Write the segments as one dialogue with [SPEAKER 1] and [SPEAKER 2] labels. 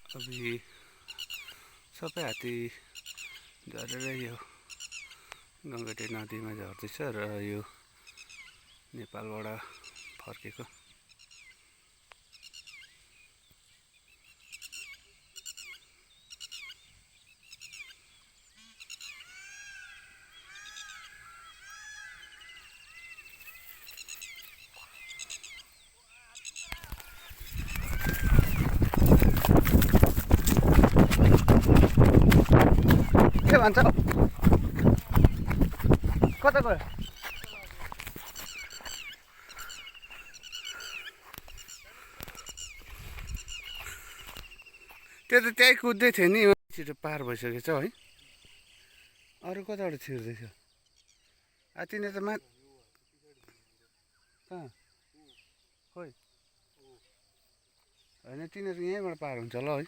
[SPEAKER 1] अभी सबै हात्ती झरेर यो गङ्गटे नदीमा झर्दैछ र यो नेपालबाट फर्केको के भन्छ कता गयो त्यो त त्यहीँ कुद्दै थियो नि छिटो पार भइसकेछ है अरू कताबाट छिर्दैछ तिनीहरू त कहाँ खोइ होइन तिनीहरू यहीँबाट पार हुन्छ होला है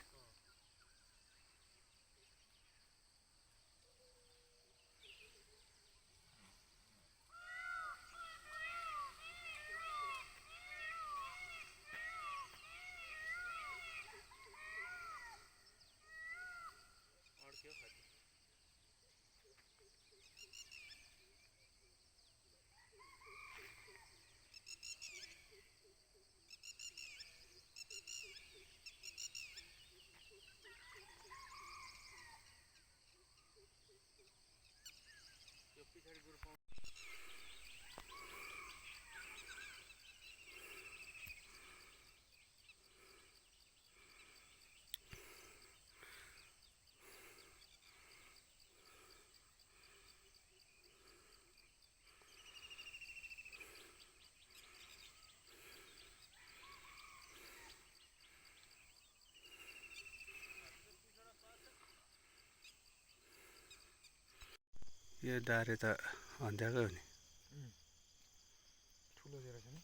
[SPEAKER 1] यो दारे त हन्ज्याकै हो नि
[SPEAKER 2] ठुलो रहेछ नि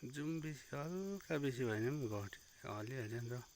[SPEAKER 1] जुम बेसी हल्का बेसी भयो भने पनि घट्यो हलिहाल्छ नि त